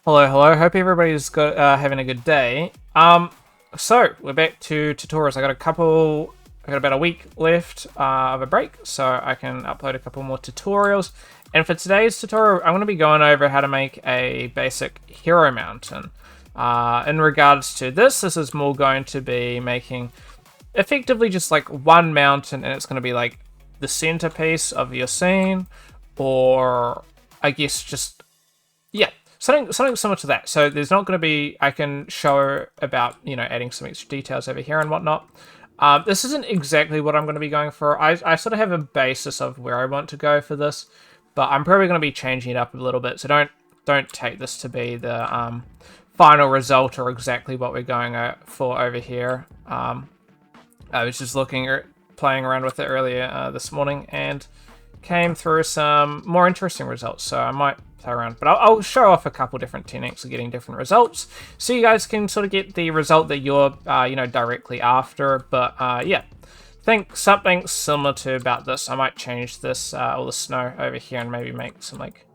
Hello, hello. Hope everybody's having a good day. So we're back to tutorials. I got about a week left of a break, so I can upload a couple more tutorials. And for today's tutorial, I'm going to be going over how to make a basic hero mountain. In regards to this is more going to be making effectively just like one mountain, and it's going to be like the centerpiece of your scene, or I guess just yeah, something similar to that. So there's not going to be, I can show about, adding some extra details over here and whatnot. This isn't exactly what I'm going to be going for. I sort of have a basis of where I want to go for this, but I'm probably going to be changing it up a little bit. So don't take this to be the final result or exactly what we're going for over here. I was just playing around with it earlier this morning and came through some more interesting results. So I might play around, but I'll show off a couple different techniques of getting different results, so you guys can sort of get the result that you're, directly after. But yeah, think something similar to about this. I might change this all the snow over here and maybe make some like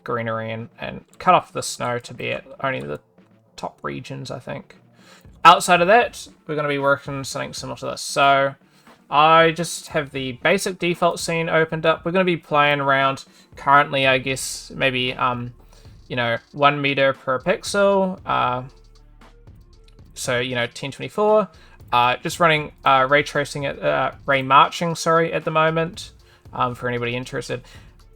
greenery and cut off the snow to be at only the top regions, I think. Outside of that, we're going to be working something similar to this. So I just have the basic default scene opened up. We're going to be playing around currently, I guess, maybe, 1 meter per pixel. So, 1024. Just running ray tracing ray marching, at the moment, for anybody interested.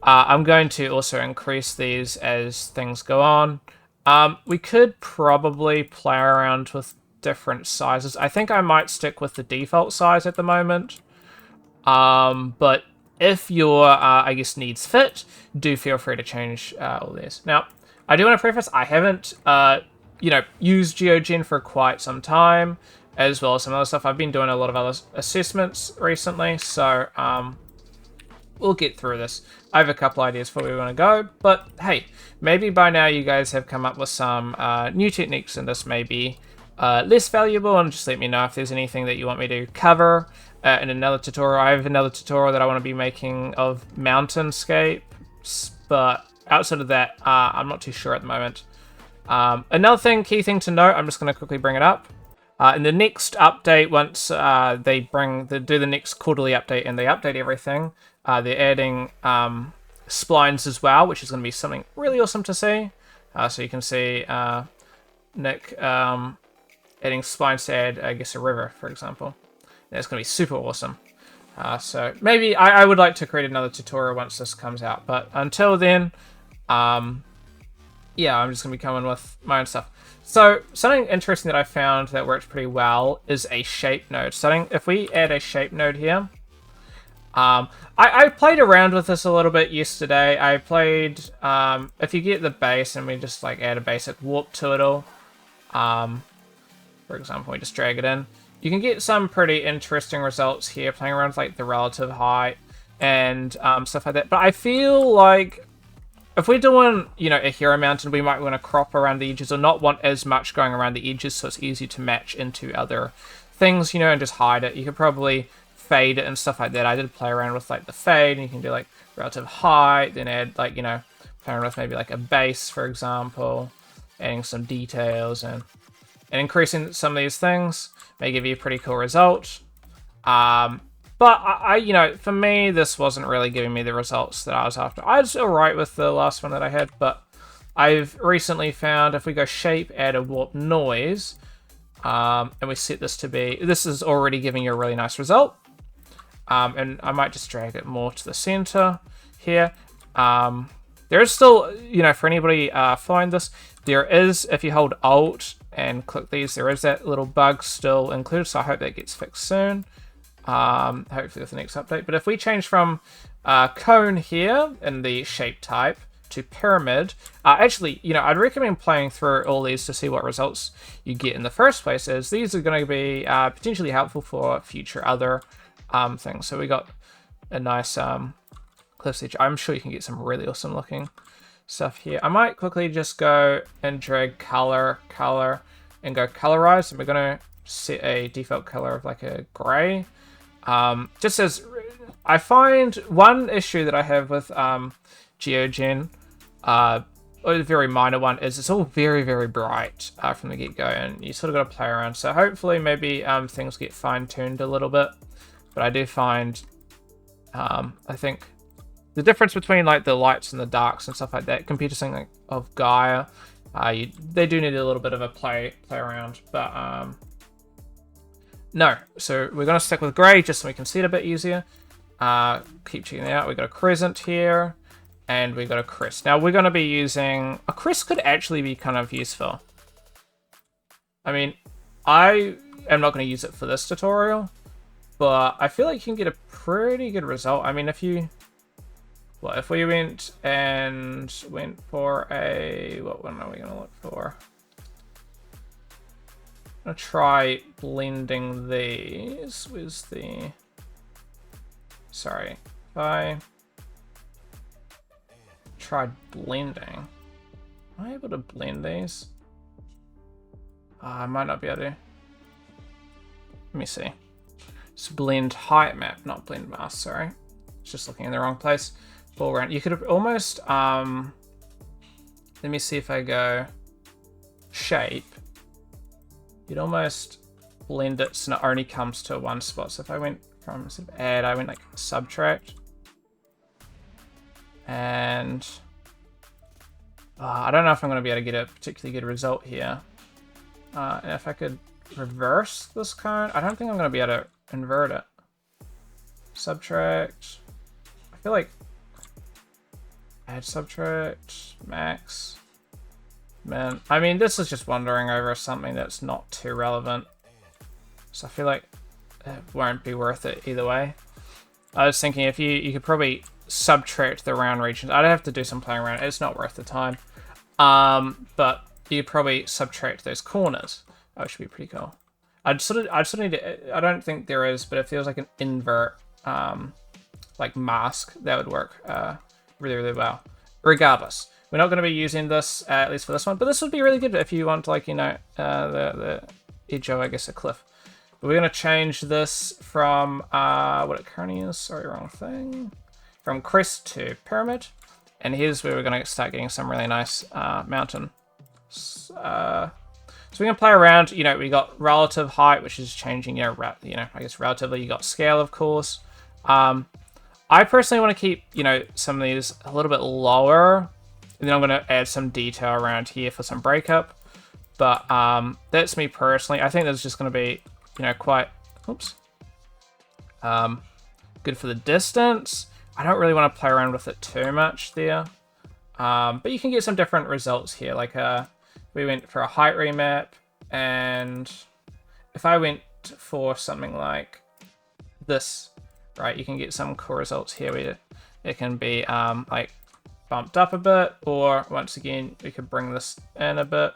I'm going to also increase these as things go on. We could probably play around with different sizes. I think I might stick with the default size at the moment. But if your, I guess, needs fit, do feel free to change all this. Now, I do want to preface, I haven't, used Geogen for quite some time, as well as some other stuff. I've been doing a lot of other assessments recently, so we'll get through this. I have a couple ideas for where we want to go, but hey, maybe by now you guys have come up with some new techniques, and this may be less valuable, and just let me know if there's anything that you want me to cover in another tutorial. I have another tutorial that I want to be making of mountainscapes, but outside of that, I'm not too sure at the moment. Another key thing to note, I'm just going to quickly bring it up. In the next update, once they do the next quarterly update and they update everything, they're adding splines as well, which is going to be something really awesome to see. So you can see Nick adding splines to add, I guess, a river, for example. That's going to be super awesome. So maybe I would like to create another tutorial once this comes out. But until then, yeah, I'm just going to be coming with my own stuff. So something interesting that I found that works pretty well is a shape node. If we add a shape node here, I played around with this a little bit yesterday. I played, if you get the base and we just like add a basic warp to it all, for example, we just drag it in, you can get some pretty interesting results here, playing around with like the relative height and stuff like that. But I feel like if we're doing, a hero mountain, we might want to crop around the edges or not want as much going around the edges, so it's easy to match into other things, and just hide it. You could probably fade it and stuff like that. I did play around with like the fade, and you can do like relative height, then add like, play around with maybe like a base, for example, adding some details and increasing some of these things may give you a pretty cool result. But I for me, this wasn't really giving me the results that I was after. I was alright with the last one that I had, but I've recently found if we go shape, add a warp noise, and we set this to be, this is already giving you a really nice result. And I might just drag it more to the center here. There is still, for anybody following this, there is, if you hold Alt and click these, there is that little bug still included, so I hope that gets fixed soon. Hopefully with the next update. But if we change from cone here in the shape type to pyramid, actually, I'd recommend playing through all these to see what results you get in the first place, as these are going to be potentially helpful for future other things. So we got a nice cliff edge. I'm sure you can get some really awesome looking stuff here. I might quickly just go and drag color, and go colorize, and we're going to set a default color of like a gray. Just as I find one issue that I have with Geogen, a very minor one is it's all very, very bright from the get-go, and you sort of got to play around. So hopefully maybe things get fine-tuned a little bit. But I do find, I think, the difference between like the lights and the darks and stuff like that compared to something like of Gaia, they do need a little bit of a play around. But no, so we're going to stick with grey just so we can see it a bit easier. Keep checking it out. We've got a crescent here. And we've got a crest. Now, we're going to be using... A crest could actually be kind of useful. I mean, I am not going to use it for this tutorial. But I feel like you can get a pretty good result. I mean, if you... Well, if we went for a... What one are we going to look for? I'm going to try blending these. Where's the... Sorry. If I... tried blending. Am I able to blend these? I might not be able to. Let me see. It's blend height map, not blend mask, sorry. It's just looking in the wrong place. Foreground. You could have almost, let me see if I go shape. You'd almost blend it so it only comes to one spot. So if I went from instead of add, I went like subtract. And I don't know if I'm going to be able to get a particularly good result here. And if I could reverse this cone, I don't think I'm going to be able to invert it. Subtract. I feel like add subtract, max, min. I mean, this is just wandering over something that's not too relevant. So I feel like it won't be worth it either way. I was thinking if you could probably subtract the round regions. I'd have to do some playing around. It's not worth the time. But you probably subtract those corners. Oh, it should be pretty cool. I sort of need to, I don't think there is, but it feels like an invert, like mask that would work really, really well. Regardless, we're not going to be using this, at least for this one, but this would be really good if you want, like, you know, the edge of, I guess, a cliff. But we're going to change this from, what it currently is, sorry, wrong thing. From crest to pyramid, and here's where we're going to start getting some really nice mountain. So we're going to play around. You know, we got relative height, which is changing. You know, I guess relatively. You got scale, of course. I personally want to keep, you know, some of these a little bit lower, and then I'm going to add some detail around here for some breakup. But that's me personally. I think that's just going to be, you know, quite, oops, good for the distance. I don't really want to play around with it too much there. But you can get some different results here. Like we went for a height remap, and if I went for something like this, right, you can get some cool results here where it can be like bumped up a bit, or once again, we could bring this in a bit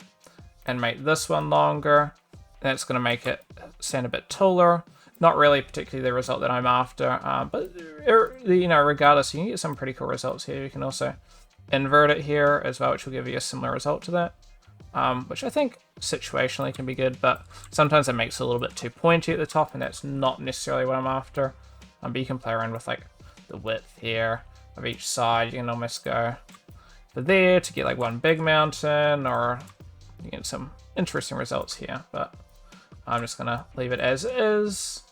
and make this one longer. That's going to make it sound a bit taller. Not really particularly the result that I'm after, but you know, regardless, you can get some pretty cool results here. You can also invert it here as well, which will give you a similar result to that, which I think situationally can be good, but sometimes it makes it a little bit too pointy at the top, and that's not necessarily what I'm after. But you can play around with like the width here of each side. You can almost go for there to get like one big mountain, or you get some interesting results here, but I'm just gonna leave it as is.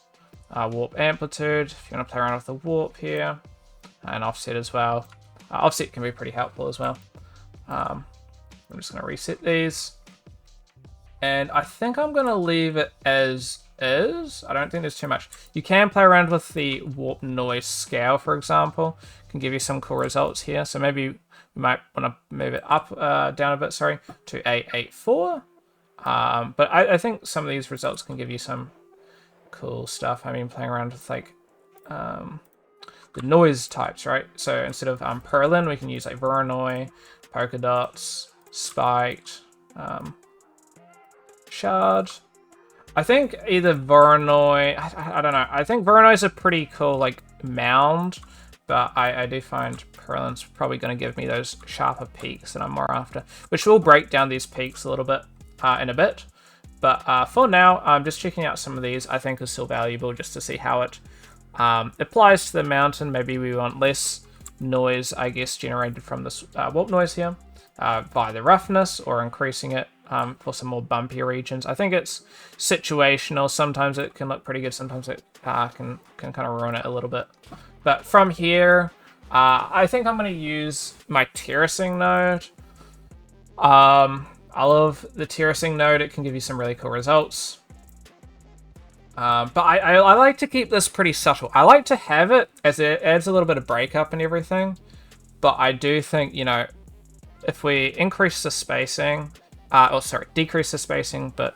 Warp amplitude, if you want to play around with the warp here, and offset as well. Offset can be pretty helpful as well. I'm just going to reset these, and I think I'm going to leave it as is. I don't think there's too much. You can play around with the warp noise scale, for example. Can give you some cool results here. So maybe we might want to move it up, down a bit, sorry, to 884. But I think some of these results can give you some cool stuff. I mean, playing around with like the noise types, right? So instead of Perlin, we can use like Voronoi, polka dots, spiked, shard. I think either Voronoi, I don't know. I think Voronoi is a pretty cool like mound, but I do find Perlin's probably going to give me those sharper peaks that I'm more after, which will break down these peaks a little bit in a bit. But for now, I'm just checking out some of these. I think is still valuable just to see how it applies to the mountain. Maybe we want less noise, I guess, generated from this warp noise here. by the roughness or increasing it for some more bumpy regions. I think it's situational. Sometimes it can look pretty good. Sometimes it can kind of ruin it a little bit. But from here, I think I'm going to use my terracing node. I love the terracing node. It can give you some really cool results. But I like to keep this pretty subtle. I like to have it as it adds a little bit of breakup and everything. But I do think, you know, if we increase the spacing, decrease the spacing, but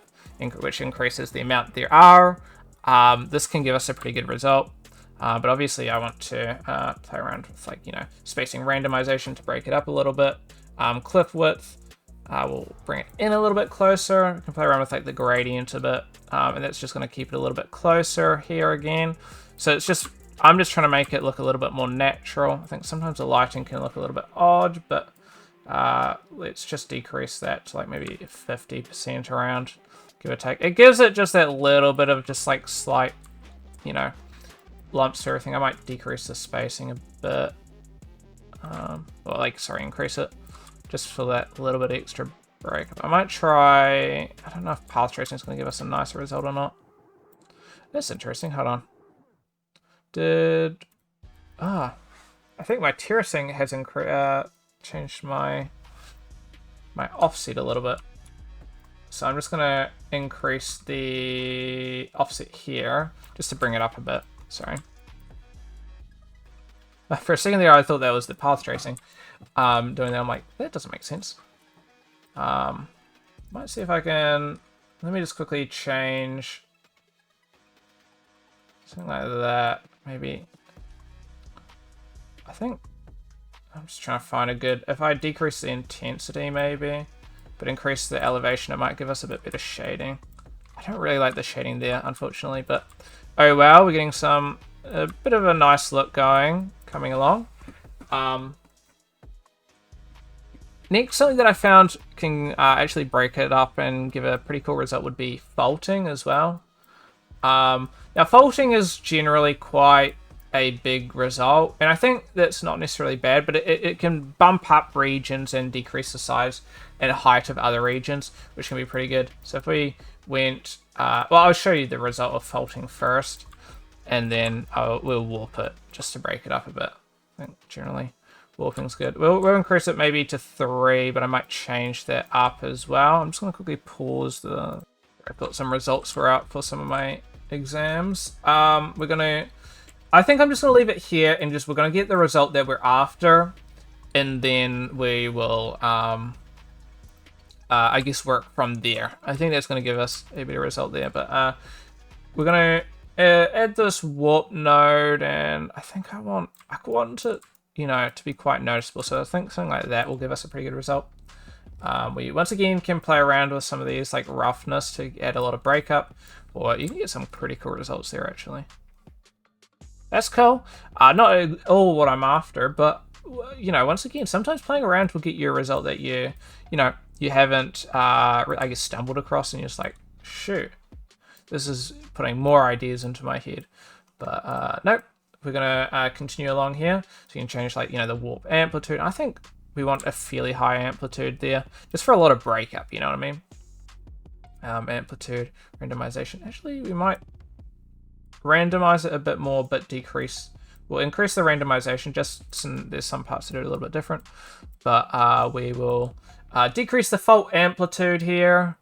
which increases the amount there are, this can give us a pretty good result. But obviously I want to play around with, like, you know, spacing randomization to break it up a little bit. Cliff width, we'll bring it in a little bit closer. We can play around with, like, the gradient a bit, and that's just going to keep it a little bit closer here again. So it's just, I'm just trying to make it look a little bit more natural. I think sometimes the lighting can look a little bit odd, but let's just decrease that to, like, maybe 50% around, give or take. It gives it just that little bit of just, like, slight, you know, lumps to everything. I might decrease the spacing a bit. Increase it just for that little bit extra breakup. I might try, I don't know if path tracing is going to give us a nicer result or not. That's interesting. Hold on. I think my terracing has changed my offset a little bit. So I'm just going to increase the offset here just to bring it up a bit. Sorry. For a second there, I thought that was the path tracing. Doing that, I'm like, that doesn't make sense. Might see if I can. Let me just quickly change something like that. Maybe. I think I'm just trying to find a good. If I decrease the intensity, maybe, but increase the elevation, it might give us a bit better shading. I don't really like the shading there, unfortunately, but oh well, we're getting a bit of a nice look coming along. Next, something that I found can actually break it up and give a pretty cool result would be faulting as well. Now, faulting is generally quite a big result, and I think that's not necessarily bad, but it can bump up regions and decrease the size and height of other regions, which can be pretty good. So if we went, I'll show you the result of faulting first, and then we'll warp it just to break it up a bit. I think generally warping's good. We'll increase it maybe to 3, but I might change that up as well. I'm just going to quickly pause I've got some results for some of my exams. I think I'm just going to leave it here, and we're going to get the result that we're after, and then we will, I guess, work from there. I think that's going to give us a better result there, but we're going to add this warp node, and I think I want it, you know, to be quite noticeable. So I think something like that will give us a pretty good result. We once again can play around with some of these, like, roughness to add a lot of breakup, or you can get some pretty cool results there actually. That's cool. Not all what I'm after, but, you know, once again, sometimes playing around will get you a result that you haven't, I guess, stumbled across, and you're just like, shoot, this is putting more ideas into my head. But nope, we're gonna continue along here. So you can change, like, you know, the warp amplitude. I think we want a fairly high amplitude there, just for a lot of breakup. You know what I mean? Amplitude randomization. Actually, we might randomize it a bit more, but we'll increase the randomization, just there's some parts that are a little bit different, but we will decrease the fault amplitude here,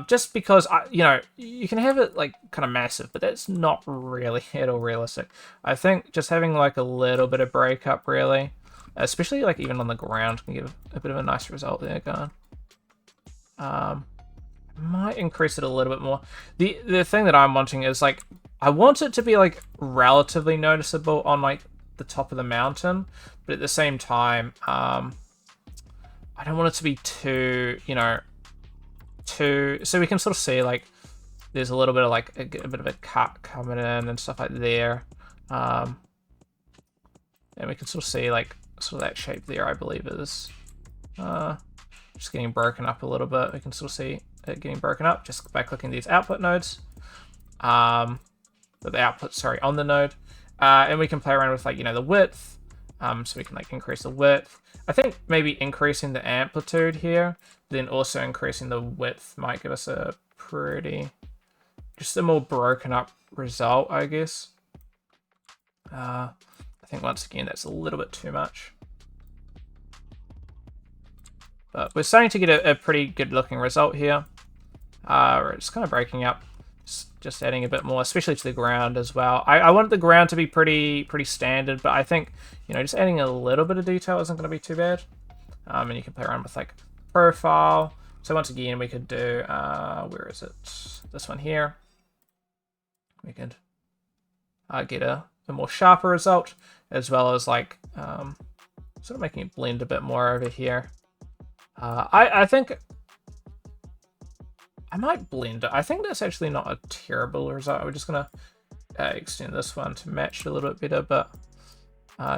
just because you know, you can have it, like, kind of massive, but that's not really at all realistic. I think just having, like, a little bit of breakup, really, especially, like, even on the ground, can give a bit of a nice result there going. Might increase it a little bit more. The thing that I'm wanting is, like, I want it to be, like, relatively noticeable on, like, the top of the mountain, but at the same time, I don't want it to be too, you know, so we can sort of see, like, there's a little bit of, like, a bit of a cut coming in and stuff like there, and we can sort of see, like, sort of that shape there, I believe is just getting broken up a little bit. We can sort of see it getting broken up just by clicking these output nodes, the output, sorry, on the node, and we can play around with, like, you know, the width, So we can like increase the width. I think maybe increasing the amplitude here, then also increasing the width might give us a pretty, just a more broken up result, I guess. I think once again that's a little bit too much. But we're starting to get a pretty good looking result here. It's kind of breaking up, just adding a bit more, especially to the ground as well. I want the ground to be pretty standard, but I think, you know, just adding a little bit of detail isn't going to be too bad. And you can play around with like profile. So once again, we could do, where is it? This one here. We could get a more sharper result, as well as like sort of making it blend a bit more over here. I think I might blend it. I think that's actually not a terrible result. We're just gonna extend this one to match it a little bit better, but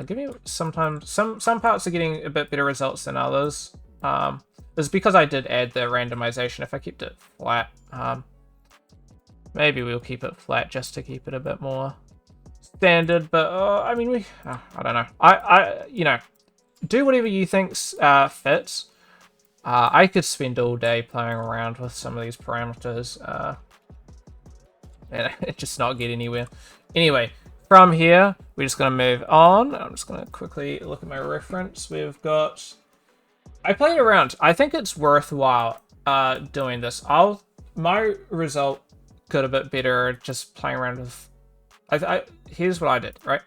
give me sometimes some parts are getting a bit better results than others. This is because I did add the randomization. If I kept it flat, maybe we'll keep it flat just to keep it a bit more standard. But I mean, I don't know. I you know, do whatever you think's fits. I could spend all day playing around with some of these parameters and just not get anywhere. Anyway, from here, we're just going to move on. I'm just going to quickly look at my reference. We've got... I played around. I think it's worthwhile doing this. My result got a bit better just playing around with... Here's what I did, right?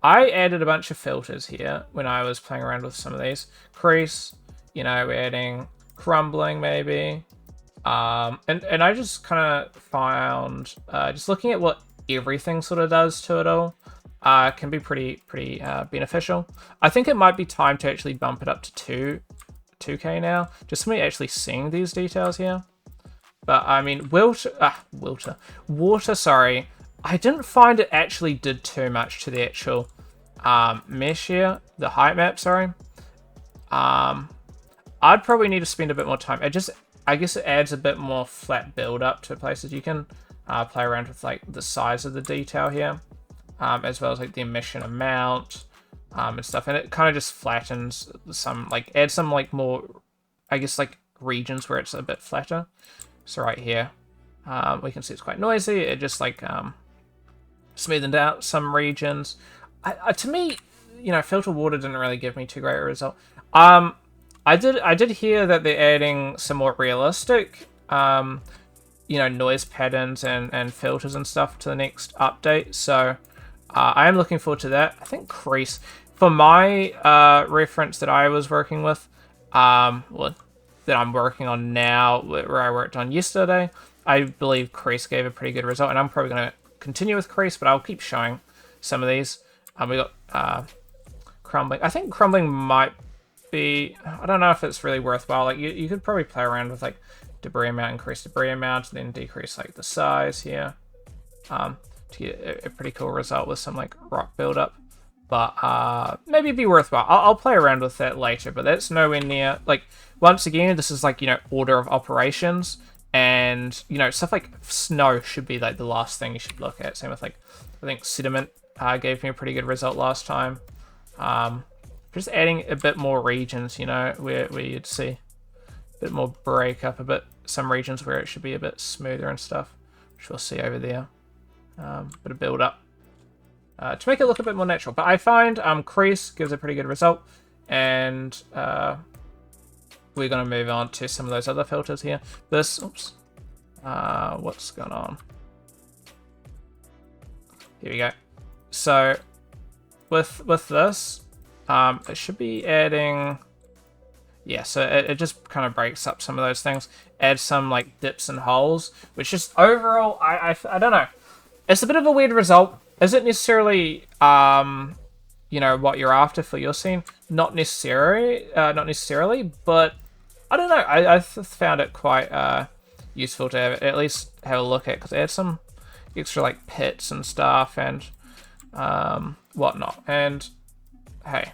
I added a bunch of filters here when I was playing around with some of these. Crease... You know, we're adding crumbling maybe. And I just kind of found, just looking at what everything sort of does to it all, can be pretty beneficial. I think it might be time to actually bump it up to 2K now, just for me actually seeing these details here. But I mean, water, sorry. I didn't find it actually did too much to the actual mesh here, the height map, sorry. I'd probably need to spend a bit more time. I guess it adds a bit more flat build up to places. You can play around with like the size of the detail here, as well as like the emission amount and stuff. And it kind of just flattens some, like adds some like more, I guess like regions where it's a bit flatter. So right here, we can see it's quite noisy. It just like smoothened out some regions. To me, you know, filter water didn't really give me too great a result. I did hear that they're adding some more realistic, you know, noise patterns and filters and stuff to the next update. So I am looking forward to that. I think crease, for my reference that I was working with, well, that I'm working on now, where I worked on yesterday, I believe crease gave a pretty good result, and I'm probably going to continue with crease, but I'll keep showing some of these. We got crumbling. I think crumbling might be, I don't know if it's really worthwhile. Like you could probably play around with like debris amount, increase debris amount, and then decrease like the size here to get a pretty cool result with some like rock buildup. But maybe it'd be worthwhile. I'll play around with that later, but that's nowhere near, like, once again, this is like, you know, order of operations, and, you know, stuff like snow should be like the last thing you should look at. Same with like, I think sediment gave me a pretty good result last time. Just adding a bit more regions, you know, where you'd see a bit more break up, some regions where it should be a bit smoother and stuff, which we'll see over there. Bit of build up to make it look a bit more natural. But I find crease gives a pretty good result, and we're going to move on to some of those other filters here. This, oops, what's going on? Here we go. So with this, it should be adding, yeah, so it just kind of breaks up some of those things, adds some like dips and holes, which just overall, I don't know. It's a bit of a weird result. Is it necessarily, you know, what you're after for your scene? Not necessarily, but I don't know. I found it quite useful to at least have a look at, because it had some extra like pits and stuff and whatnot. And hey,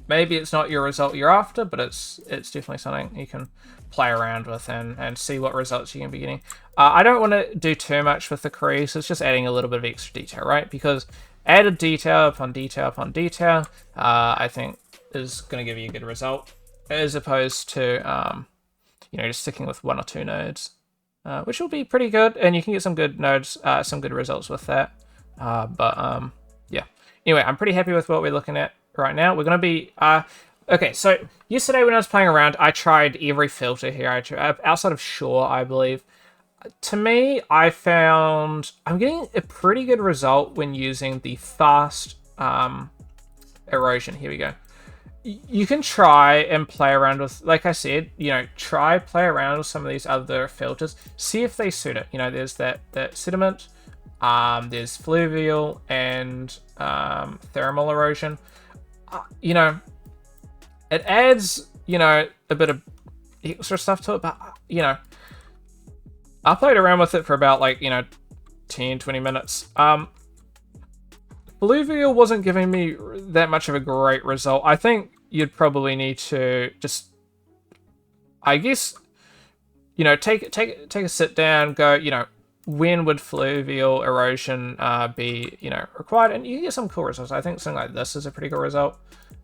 maybe it's not your result you're after, but it's definitely something you can play around with and see what results you can be getting. I don't want to do too much with the crease. It's just adding a little bit of extra detail, right? Because added detail upon detail upon detail, I think is going to give you a good result, as opposed to you know, just sticking with 1 or 2 nodes, which will be pretty good, and you can get some good nodes, some good results with that. Yeah. Anyway, I'm pretty happy with what we're looking at right now. We're going to be okay. So yesterday when I was playing around, I tried every filter here. I tried, outside of Shore, I believe. To me, I found I'm getting a pretty good result when using the fast erosion. Here we go. You can try and play around with, like I said, you know, play around with some of these other filters, see if they suit it. You know, there's that sediment, there's fluvial and thermal erosion. You know, it adds, you know, a bit of extra stuff to it, but you know, I played around with it for about, like, you know, 10-20 minutes. Fluvial wasn't giving me that much of a great result. I think you'd probably need to just, I guess, you know, take a sit down, go, you know, when would fluvial erosion be, you know, required, and you get some cool results. I think something like this is a pretty good result.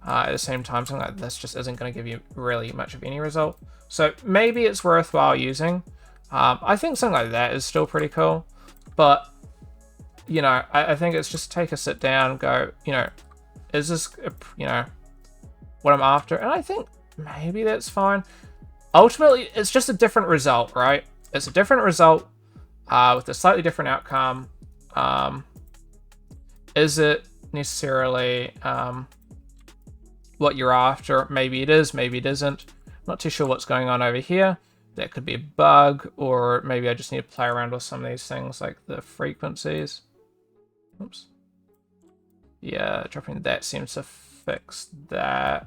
At the same time, something like this just isn't going to give you really much of any result. So maybe it's worthwhile using. I think something like that is still pretty cool, but you know, I think it's just take a sit down, go, you know, is this, you know, what I'm after? And I think maybe that's fine. Ultimately, it's just a different result, right? It's a different result with a slightly different outcome. Is it necessarily what you're after? Maybe it is, maybe it isn't. Not too sure what's going on over here. That could be a bug, or maybe I just need to play around with some of these things like the frequencies. Oops. Yeah, dropping that seems to fix that.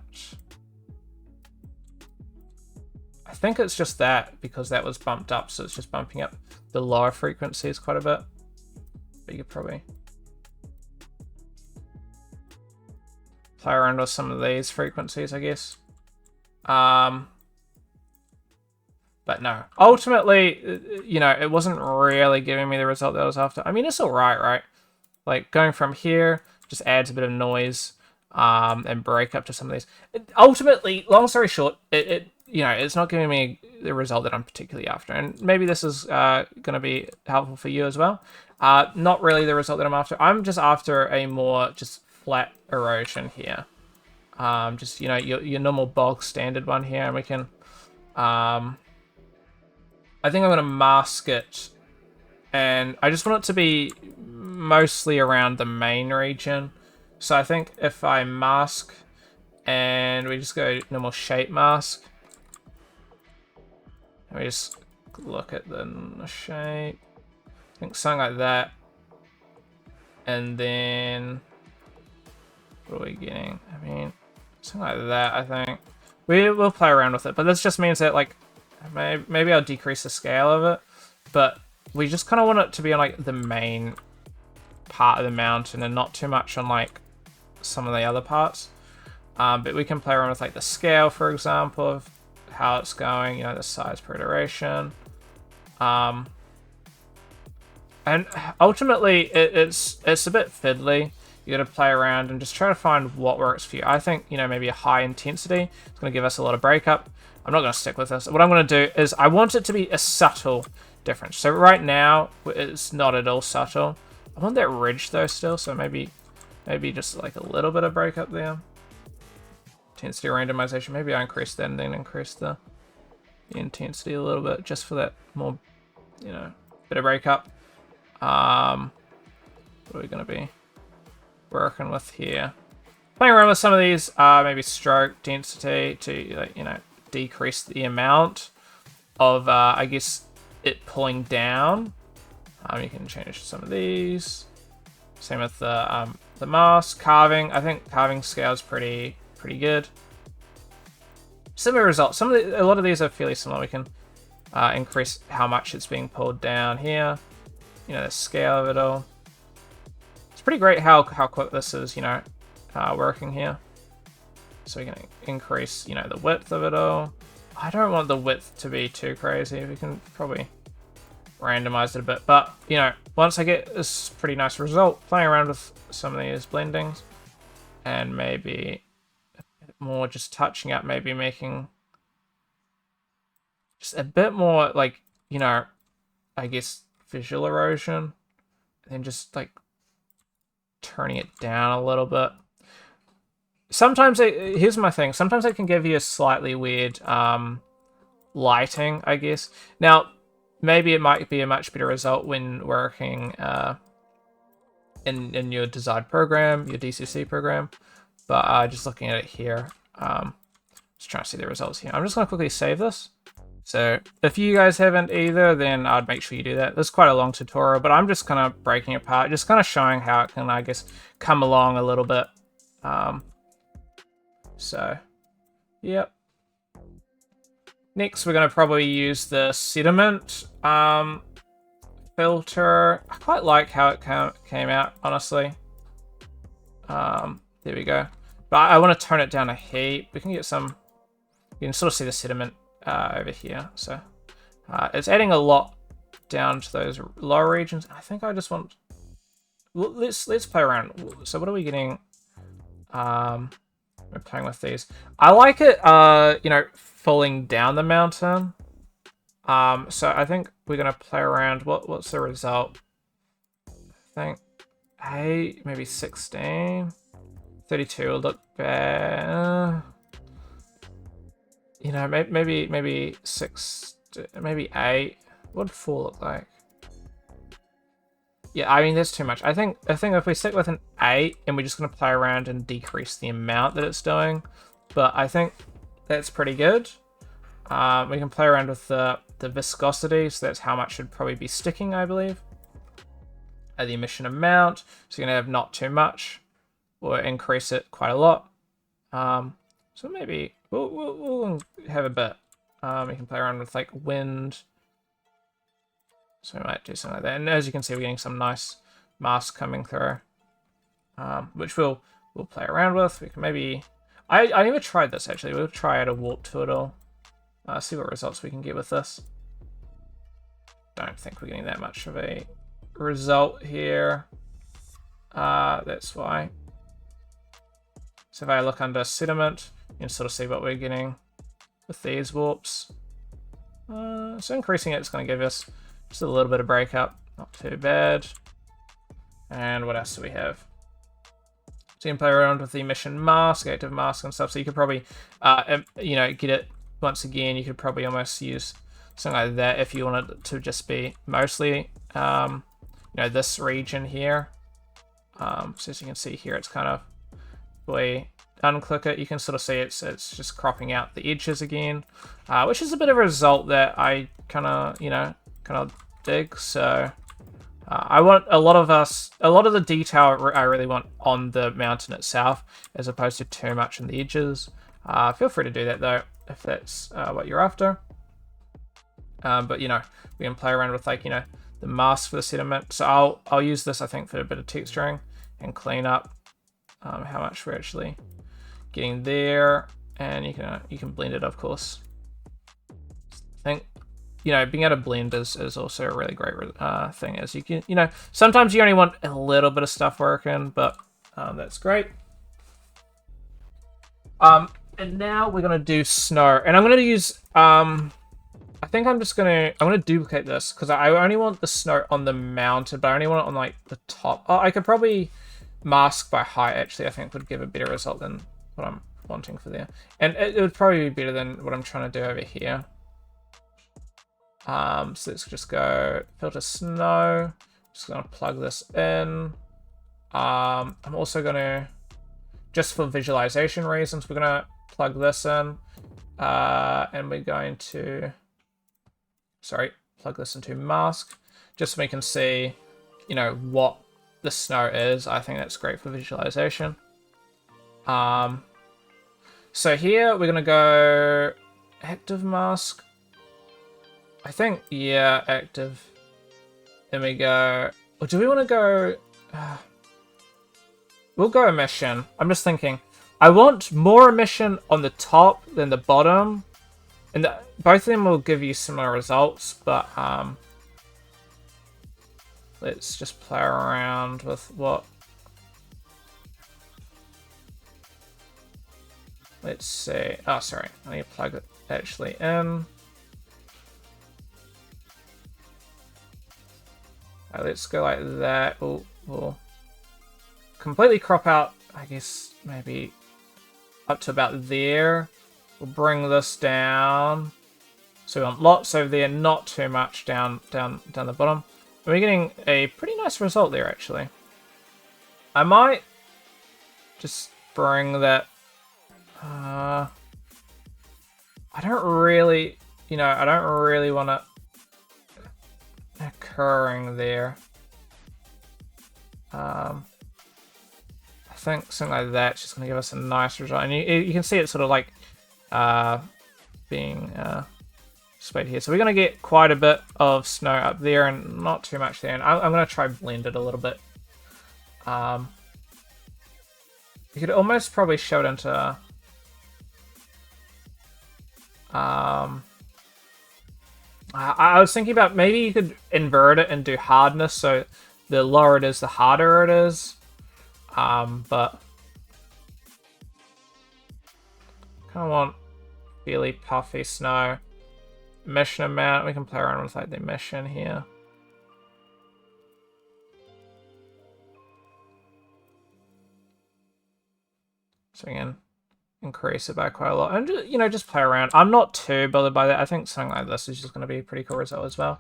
I think it's just that, because that was bumped up, so it's just bumping up the lower frequencies quite a bit. But you could probably play around with some of these frequencies, I guess. But no, ultimately, you know, it wasn't really giving me the result that I was after. I mean, it's all right, right? Like, going from here just adds a bit of noise and break up to some of these. Ultimately, long story short, you know, it's not giving me the result that I'm particularly after. And maybe this is going to be helpful for you as well. Not really the result that I'm after. I'm just after a more just flat erosion here. Just, you know, your normal bog standard one here, and we can... I think I'm going to mask it, and I just want it to be mostly around the main region. So I think if I mask, and we just go normal shape mask, and we just look at the shape, I think something like that, and then what are we getting? I mean, something like that, I think. We'll play around with it, but this just means that, like, maybe I'll decrease the scale of it, but we just kind of want it to be on, like, the main part of the mountain and not too much on, like, some of the other parts. But we can play around with, like, the scale, for example, of how it's going, you know, the size per iteration. And ultimately, it's a bit fiddly. You got to play around and just try to find what works for you. I think, you know, maybe a high intensity is going to give us a lot of breakup. I'm not going to stick with this. What I'm going to do is I want it to be a subtle difference. So right now, it's not at all subtle. I want that ridge though still, so maybe just like a little bit of breakup there. Intensity randomization. Maybe I increase that and then increase the intensity a little bit just for that more, you know, bit of breakup. What are we going to be working with here? Playing around with some of these, maybe stroke density to, you know, decrease the amount of, I guess, it pulling down. You can change some of these. Same with the mask, carving. I think carving scale is pretty good. Similar results. A lot of these are fairly similar. We can increase how much it's being pulled down here. You know, the scale of it all. It's pretty great how quick this is, you know, working here. So we can increase, you know, the width of it all. I don't want the width to be too crazy. We can probably randomized it a bit. But, you know, once I get this pretty nice result, playing around with some of these blendings, and maybe a bit more just touching up, maybe making just a bit more, like, you know, I guess visual erosion, and then just, like, turning it down a little bit. Sometimes, here's my thing, sometimes it can give you a slightly weird lighting, I guess. Now, maybe it might be a much better result when working in your desired program, your DCC program, but just looking at it here, just trying to see the results here. I'm just going to quickly save this. So if you guys haven't either, then I'd make sure you do that. This is quite a long tutorial, but I'm just kind of breaking it apart, just kind of showing how it can, I guess, come along a little bit. So, yep. Next, we're going to probably use the sediment filter. I quite like how it came out, honestly. There we go. But I want to tone it down a heap. We can get some... You can sort of see the sediment over here. So it's adding a lot down to those lower regions. I think I just want... Well, let's play around. So what are we getting? We're playing with these. I like it, you know, falling down the mountain. So I think we're gonna play around. What's the result? I think 8, maybe 16, 32 will look bad. You know, maybe 6, maybe 8. What would 4 look like? Yeah, I mean, that's too much. I think if we stick with an 8 and we're just going to play around and decrease the amount that it's doing, but I think that's pretty good. We can play around with the viscosity, so that's how much should probably be sticking, I believe. The emission amount, so you're going to have not too much, or increase it quite a lot. So maybe we'll have a bit. We can play around with like wind. So we might do something like that. And as you can see, we're getting some nice mask coming through, which we'll play around with. We can maybe... I never tried this, actually. We'll try out a warp turtle. See what results we can get with this. Don't think we're getting that much of a result here. That's why. So if I look under sediment, you can sort of see what we're getting with these warps. So increasing it's going to give us just a little bit of breakup, not too bad. And what else do we have? So you can play around with the emission mask, active mask and stuff. So you could probably, you know, get it once again. You could probably almost use something like that if you wanted it to just be mostly, you know, this region here. So as you can see here, it's kind of, we unclick it, you can sort of see it's just cropping out the edges again, which is a bit of a result that I kind of, you know, kind of dig. So I want a lot of the detail I really want on the mountain itself, as opposed to too much in the edges. Feel free to do that though, if that's what you're after. But you know, we can play around with, like, you know, the mask for the sediment. So I'll use this, I think, for a bit of texturing and clean up how much we're actually getting there, and you can blend it, of course. I think, you know, being able to blend is also a really great thing, as you can, you know, sometimes you only want a little bit of stuff working, but that's great. And now we're gonna do snow, and I'm gonna use I think I'm gonna duplicate this, because I only want the snow on the mountain, but I only want it on like the top. Oh, I could probably mask by height, actually. I think would give a better result than what I'm wanting for there, and it would probably be better than what I'm trying to do over here. So let's just go filter snow. Just gonna plug this in. I'm also gonna, just for visualization reasons, we're gonna plug this in, and we're going to, plug this into mask, just so we can see, you know, what the snow is. I think that's great for visualization. So here we're gonna go active mask. I think, yeah, active. Then we go, or do we want to go, we'll go emission. I'm just thinking, I want more emission on the top than the bottom. And both of them will give you similar results, but let's just play around with what. Let's see. Oh, sorry. I need to plug it actually in. Let's go like that. We'll completely crop out, I guess, maybe up to about there. We'll bring this down. So we want lots over there, not too much down the bottom. And we're getting a pretty nice result there, actually. I might just bring that. I don't really, I don't really want it occurring there. I think something like that's just going to give us a nice result. And you can see it sort of like being displayed here. So we're going to get quite a bit of snow up there and not too much there. And I'm going to try blend it a little bit. You could almost probably show it into... I was thinking about maybe you could invert it and do hardness, so the lower it is, the harder it is. But kind of want fairly puffy snow. Emission amount, we can play around with like the emission here. So again, increase it by quite a lot, and just play around. I'm not too bothered by that. I think something like this is just going to be a pretty cool result as well.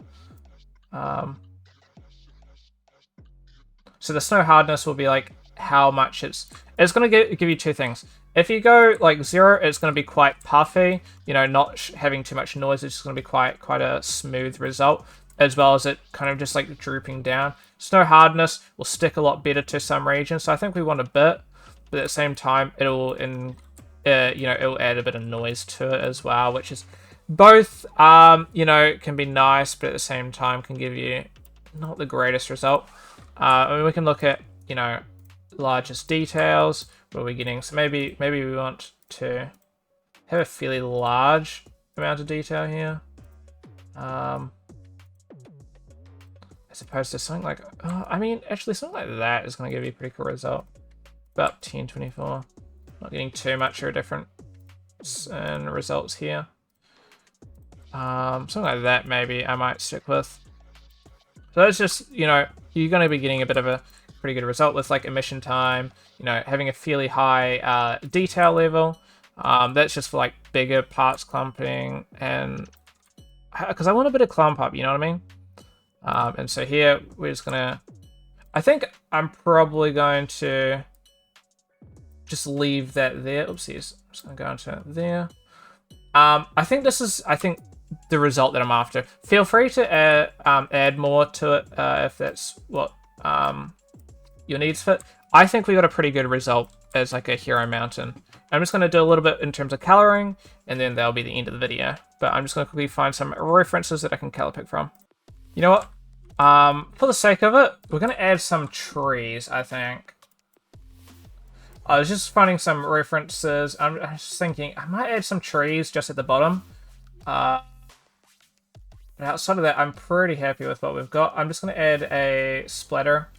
So the snow hardness will be like how much it's going to give you two things. If you go like 0, it's going to be quite puffy, not having too much noise. It's just going to be quite a smooth result, as well as it kind of just like drooping down. Snow hardness will stick a lot better to some regions, so I think we want a bit, but at the same time it'll it'll add a bit of noise to it as well, which is both, can be nice, but at the same time can give you not the greatest result. I mean, we can look at, largest details. What are we getting? So maybe we want to have a fairly large amount of detail here. As opposed to something like, I mean, actually something like that is going to give you a pretty cool result. About 1024. Not getting too much of a difference in results here. Something like that maybe I might stick with. So that's just, you're going to be getting a bit of a pretty good result with like emission time, having a fairly high detail level. That's just for like bigger parts clumping, and because I want a bit of clump up, you know what I mean? And so here we're just going to, I think I'm probably going to just leave that there. Oopsies. I'm just going to go into there. I think the result that I'm after. Feel free to add more to it if that's what your needs fit. I think we got a pretty good result as like a hero mountain. I'm just going to do a little bit in terms of coloring, and then that'll be the end of the video. But I'm just going to quickly find some references that I can color pick from. You know what? For the sake of it, we're going to add some trees, I think. I was just finding some references. I'm just thinking I might add some trees just at the bottom. But outside of that, I'm pretty happy with what we've got. I'm just going to add a splatter.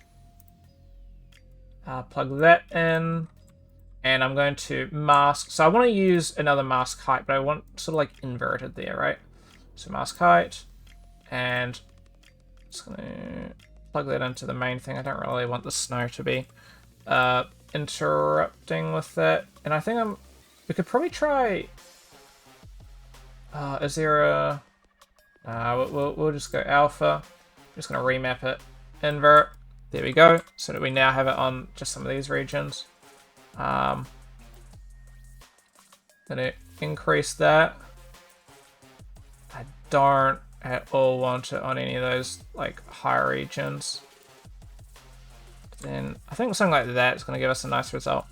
Plug that in. And I'm going to mask. So I want to use another mask height, but I want sort of like inverted there, right? So mask height. And just going to plug that into the main thing. I don't really want the snow to be interrupting with that. And I think we could probably try, is there a, we'll just go alpha. I'm just going to remap it, invert, there we go, so that we now have it on just some of these regions. Going to increase that. I don't at all want it on any of those like higher regions. Then I think something like that is going to give us a nice result.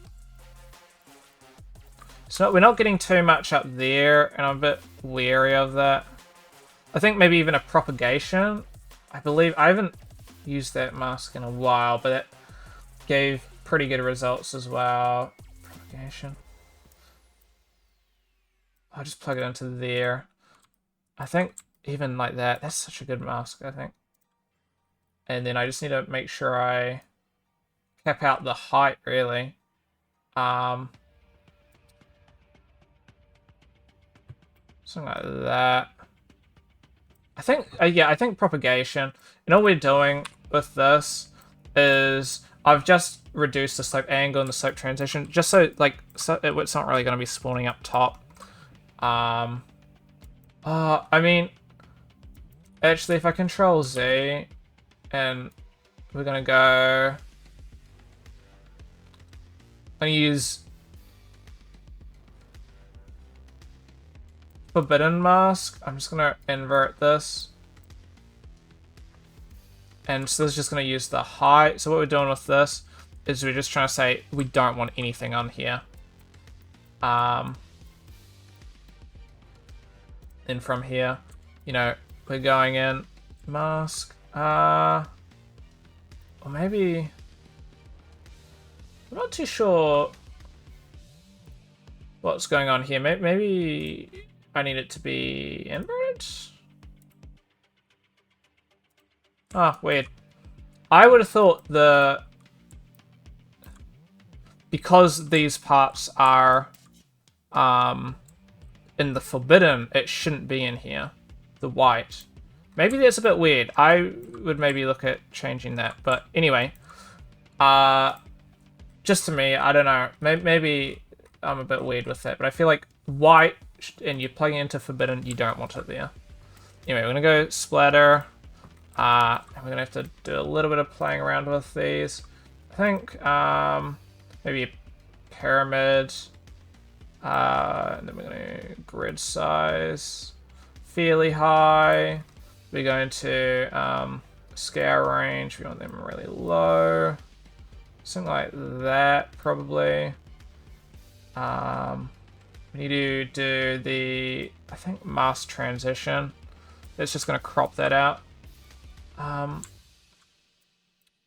So we're not getting too much up there, and I'm a bit wary of that. I think maybe even a propagation. I believe I haven't used that mask in a while, but it gave pretty good results as well. Propagation. I'll just plug it into there. I think even like that, that's such a good mask, I think. And then I just need to make sure I cap out the height, really. Something like that. I think, yeah, I think propagation. And all we're doing with this is I've just reduced the slope angle and the slope transition, just so, like, so it's not really going to be spawning up top. I mean, actually, if I control Z, and we're going to go... I'm going to use Forbidden Mask. I'm just going to invert this. And so this is just going to use the height. So what we're doing with this is we're just trying to say we don't want anything on here. And from here, you know, we're going in mask. Or maybe... I'm not too sure what's going on here. Maybe I need it to be inverted? Ah, weird. I would have thought because these parts are in the forbidden, it shouldn't be in here. The white. Maybe that's a bit weird. I would maybe look at changing that. But anyway, just to me, I don't know. Maybe I'm a bit weird with that, but I feel like white and you're plugging into forbidden, you don't want it there. Anyway, we're gonna go splatter. And we're gonna have to do a little bit of playing around with these. I think maybe a pyramid. And then we're gonna grid size fairly high. We're going to scale range. We want them really low. Something like that, probably. We need to do the, I think, mask transition. It's just going to crop that out.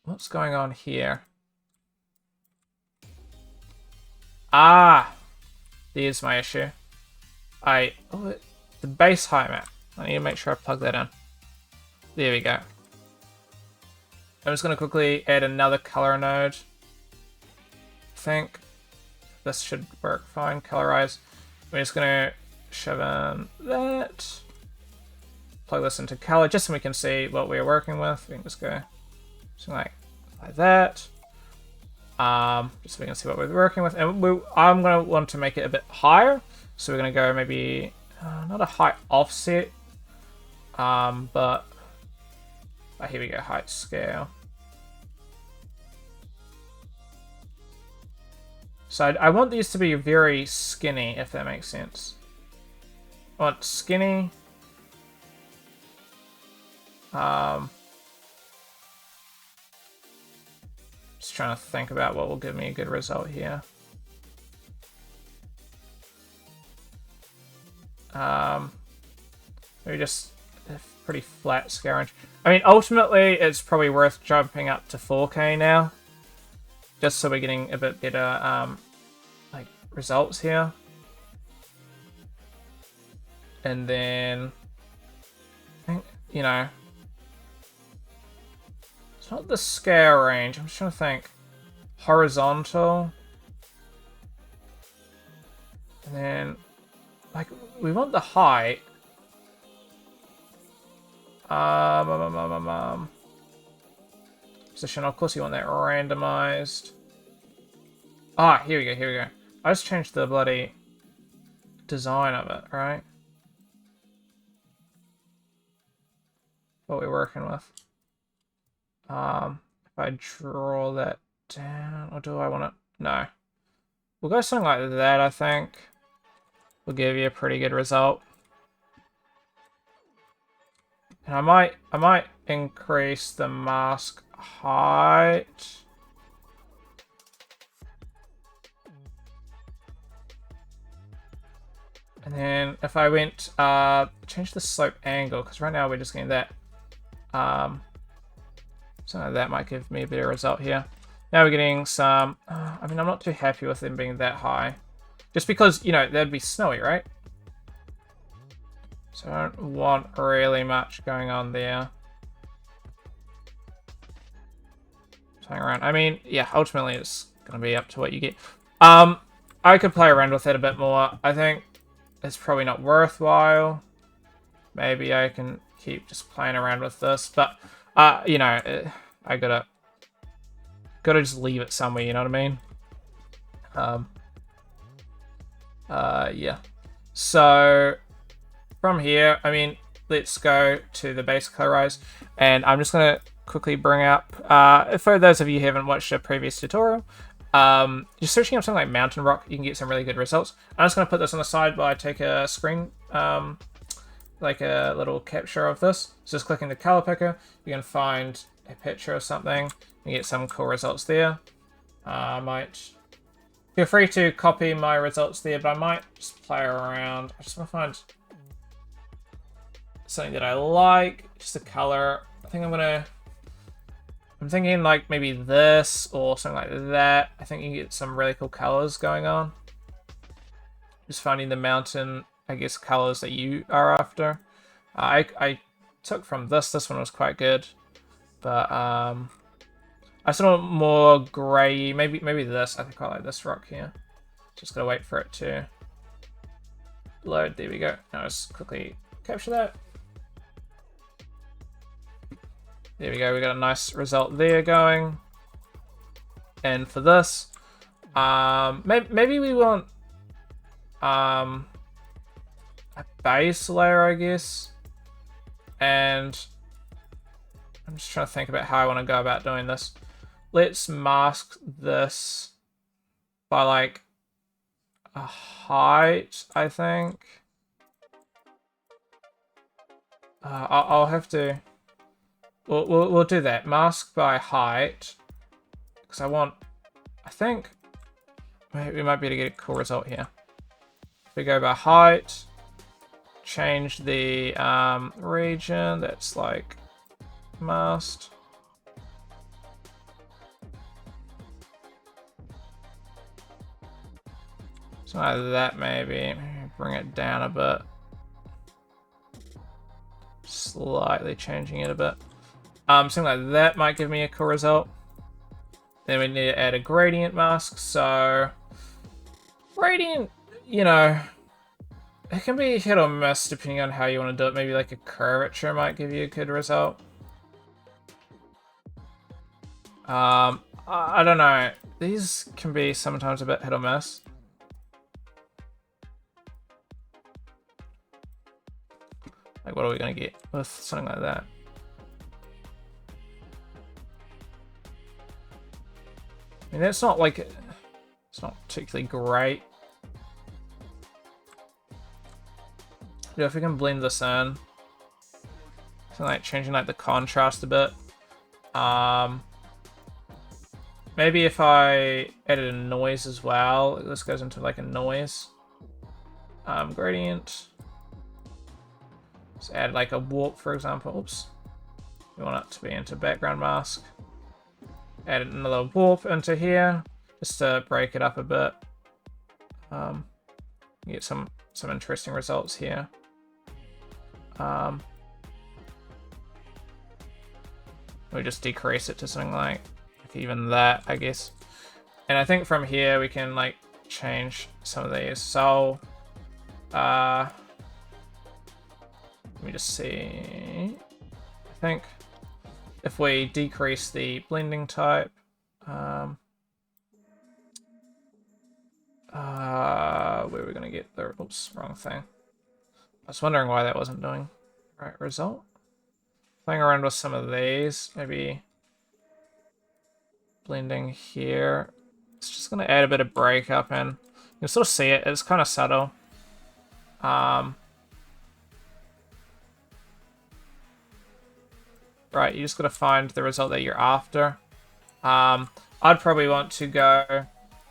What's going on here? Ah! There's my issue. The base height map. I need to make sure I plug that in. There we go. I'm just going to quickly add another color node. I think this should work fine. Colorize. We're just going to shove in that. Plug this into color just so we can see what we're working with. We can just go something like that. Just so we can see what we're working with. And I'm going to want to make it a bit higher. So we're going to go maybe not a height offset, but here we go, height scale. So I want these to be very skinny, if that makes sense. I want skinny. Just trying to think about what will give me a good result here. Maybe just a pretty flat scale range. I mean, ultimately, it's probably worth jumping up to 4K now, just so we're getting a bit better, like, results here. And then, I think, you know, it's not the scale range. I'm just trying to think. Horizontal. And then, like, we want the height. Position, of course you want that randomized. Ah, here we go, here we go. I just changed the bloody design of it, right? What we're working with. If I draw that down, or do I want to? No. We'll go something like that, I think. Will give you a pretty good result. And I might increase the mask height. And then if I went change the slope angle, because right now we're just getting that. Something like that might give me a better result here. Now we're getting some. I mean, I'm not too happy with them being that high. Just because, you know, that'd be snowy, right? So I don't want really much going on there. playing around. I mean, yeah, ultimately it's gonna be up to what you get. I could play around with it a bit more. I think it's probably not worthwhile. Maybe I can keep just playing around with this, but you know, I gotta just leave it somewhere. You know what I mean? Yeah. So from here, I mean, let's go to the base colorize, and I'm just gonna quickly bring up. For those of you who haven't watched a previous tutorial, just searching up something like mountain rock, you can get some really good results. I'm just gonna put this on the side while I take a screen. Like a little capture of this. So just clicking the color picker, you can find a picture of something and get some cool results there. I might feel free to copy my results there, but I might just play around. I just want to find something that I like, just a color. I think I'm thinking like maybe this or something like that. I think you can get some really cool colors going on. Just finding the mountain, I guess, colors that you are after. I took from this. This one was quite good, but I sort of more grey. Maybe this. I think I like this rock here. Just gotta wait for it to load. There we go. Now let's quickly capture that. There we go. We got a nice result there going. And for this, maybe we want a base layer, I guess. And I'm just trying to think about how I want to go about doing this. Let's mask this by like a height, I think. I'll have to. We'll do that. Mask by height, because I think we might be able to get a cool result here. If we go by height, change the region that's like masked. Something like that, maybe bring it down a bit. Slightly changing it a bit. Something like that might give me a cool result. Then we need to add a gradient mask. So gradient, you know, it can be hit or miss depending on how you want to do it. Maybe like a curvature might give you a good result. I don't know. These can be sometimes a bit hit or miss. Like, what are we gonna get with something like that? I mean, that's not like, it's not particularly great. Yeah, if we can blend this in, so like changing like the contrast a bit. Maybe if I added a noise as well, this goes into like a noise gradient. Let's add like a warp, for example. Oops. We want it to be into background mask. Add another warp into here, just to break it up a bit. Get some interesting results here. We just decrease it to something like even that, I guess. And I think from here we can like change some of these. So let me just see. I think if we decrease the blending type, where are we gonna get the, oops, wrong thing. I was wondering why that wasn't doing the right result. Playing around with some of these, maybe blending here. It's just gonna add a bit of breakup and you'll sort of see it, it's kind of subtle. Right, you just gotta find the result that you're after. I'd probably want to go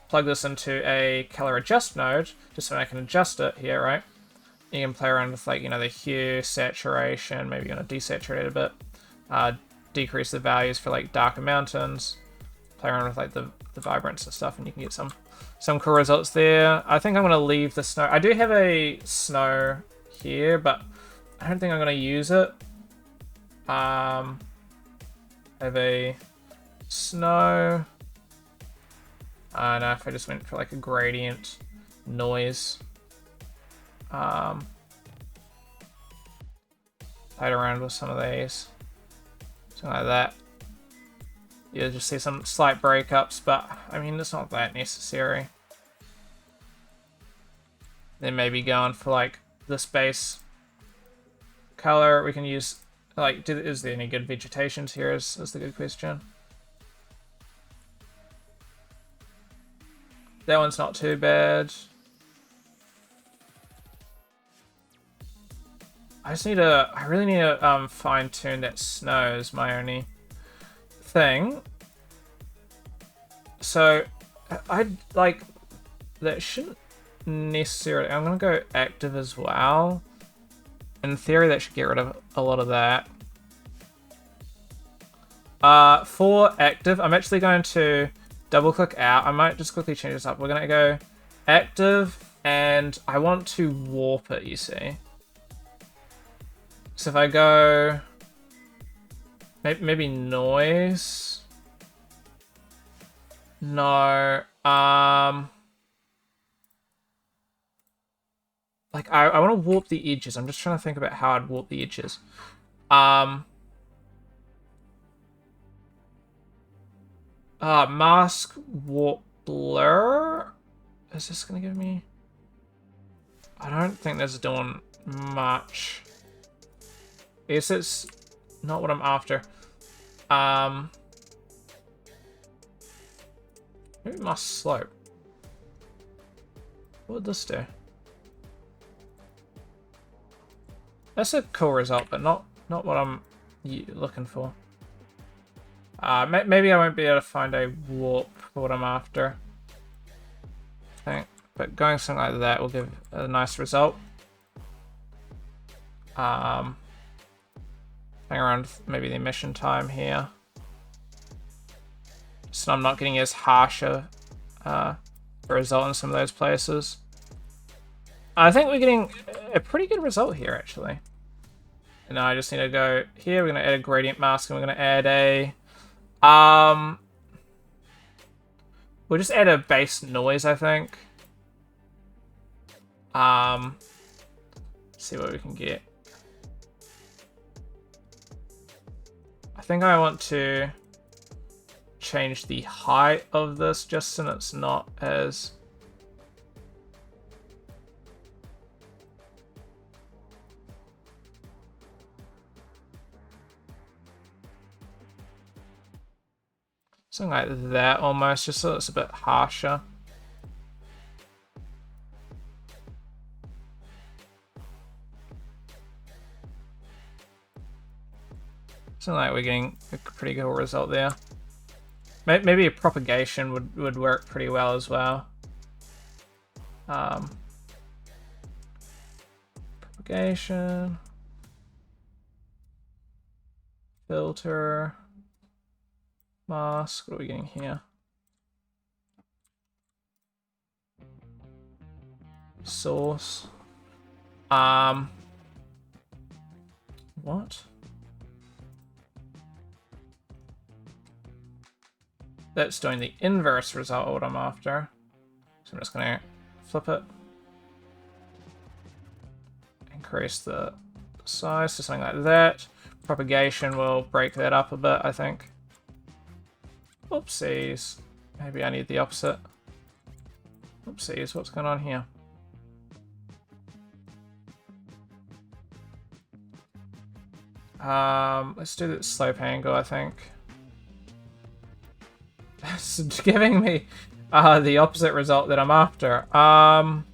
plug this into a color adjust node, just so I can adjust it here, right? You can play around with like, you know, the hue, saturation, maybe you want to desaturate it a bit. Decrease the values for like darker mountains. Play around with like the vibrance and stuff, and you can get some cool results there. I think I'm gonna leave the snow. I do have a snow here, but I don't think I'm gonna use it. I have a snow. No, if I just went for like a gradient noise. Played around with some of these. Something like that. You'll just see some slight breakups, but I mean, it's not that necessary. Then maybe going for like this base color. We can use, like, is there any good vegetations here is the good question. That one's not too bad. I really need to fine tune that snow is my only thing. So I'd like, that shouldn't necessarily, I'm gonna go active as well. In theory that should get rid of a lot of that. For active, I'm actually going to double click out. I might just quickly change this up. We're gonna go active, and I want to warp it, you see. So if I go maybe noise. No. Like I want to warp the edges. I'm just trying to think about how I'd warp the edges. Mask warp blur. Is this gonna give me? I don't think this is doing much. I guess it's not what I'm after. Maybe mask slope. What would this do? That's a cool result, but not what I'm looking for. Maybe I won't be able to find a warp for what I'm after. I think, but going something like that will give a nice result. Hang around maybe the emission time here, so I'm not getting as harsh a result in some of those places. I think we're getting a pretty good result here, actually. And now I just need to go here. We're going to add a gradient mask, and we're going to add a... we'll just add a base noise, I think. See what we can get. I think I want to change the height of this just so it's not as... something like that almost, just so it's a bit harsher. Something like we're getting a pretty good result there. Maybe a propagation would work pretty well as well. Propagation. Filter. Mask. What are we getting here? Source. What? That's doing the inverse result of what I'm after. So I'm just gonna flip it. Increase the size to something like that. Propagation will break that up a bit, I think. Oopsies. Maybe I need the opposite. Oopsies, what's going on here? Let's do the slope angle, I think. It's giving me the opposite result that I'm after. Let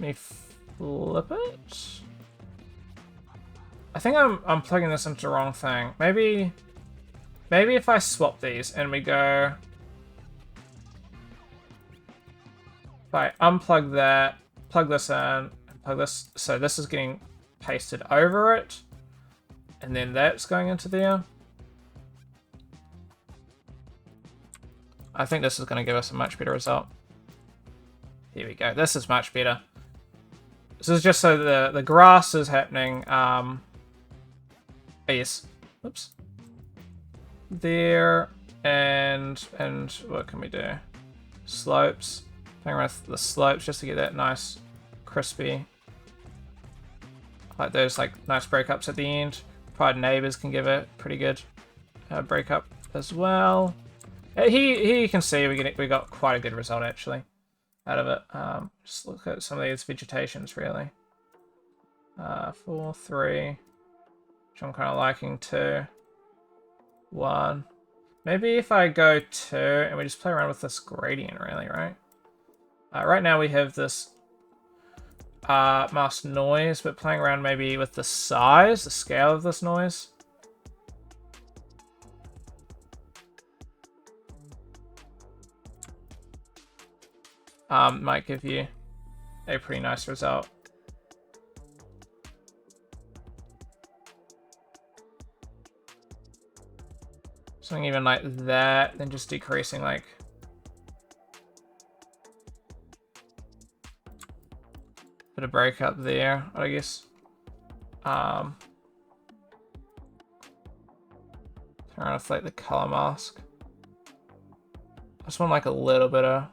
me flip it. I think I'm plugging this into the wrong thing. Maybe if I swap these and we go... If I unplug that, plug this in, and plug this... So this is getting pasted over it. And then that's going into there. I think this is going to give us a much better result. Here we go. This is much better. This is just so the grass is happening. Yes. Oops. There. And what can we do? Slopes. Playing around with the slopes just to get that nice crispy. Like those like nice breakups at the end. Probably neighbors can give it pretty good breakup as well. Here you can see we got quite a good result actually out of it. Just look at some of these vegetations really. 4, 3, which I'm kind of liking 2, 1. Maybe if I go 2 and we just play around with this gradient really, right? Right now we have this mask noise, but playing around maybe with the size, the scale of this noise. Might give you a pretty nice result. Something even like that, then just decreasing like bit of breakup there, I guess. Turn off like the color mask. I just want like a little bit of,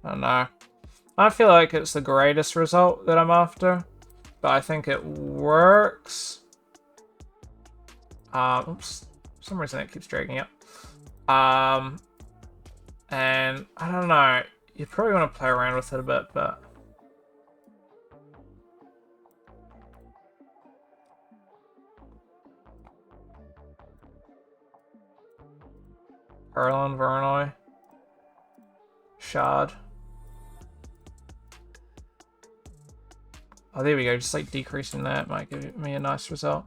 I don't know. I don't feel like it's the greatest result that I'm after, but I think it works. Oops, for some reason it keeps dragging up. And I don't know, you probably want to play around with it a bit, but Erlen, Voronoi, Shard. Oh, there we go. Just like decreasing that might give me a nice result.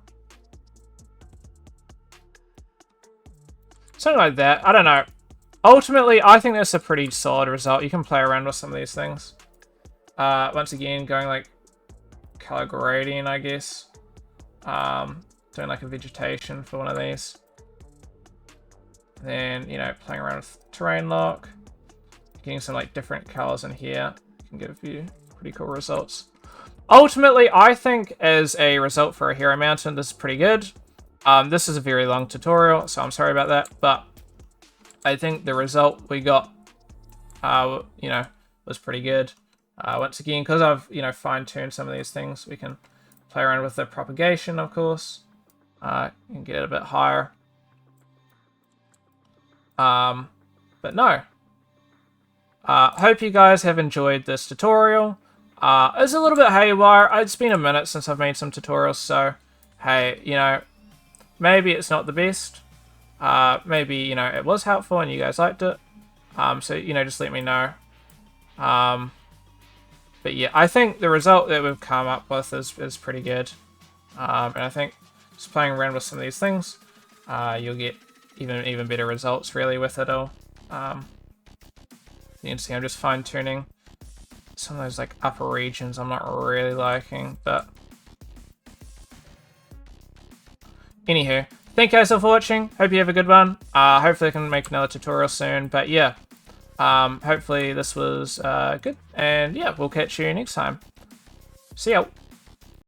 Something like that. I don't know. Ultimately, I think that's a pretty solid result. You can play around with some of these things. Once again, going like color gradient, I guess. Doing like a vegetation for one of these. Then, you know, playing around with terrain lock. Getting some like different colors in here. Can give you pretty cool results. Ultimately, I think as a result for a hero mountain, this is pretty good. This is a very long tutorial, so I'm sorry about that, but I think the result we got, you know, was pretty good. Once again, because I've, you know, fine-tuned some of these things, we can play around with the propagation, of course, and get it a bit higher. But no. Hope you guys have enjoyed this tutorial. It's a little bit haywire. It's been a minute since I've made some tutorials, so hey, you know, maybe it's not the best. Maybe, you know, it was helpful and you guys liked it. So, you know, just let me know. But yeah, I think the result that we've come up with is pretty good. And I think just playing around with some of these things, you'll get even better results really with it all. You can see I'm just fine-tuning some of those like upper regions I'm not really liking, but anywho, thank you guys all for watching. Hope you have a good one. Hopefully I can make another tutorial soon, but yeah, hopefully this was good, and yeah, we'll catch you next time. See ya.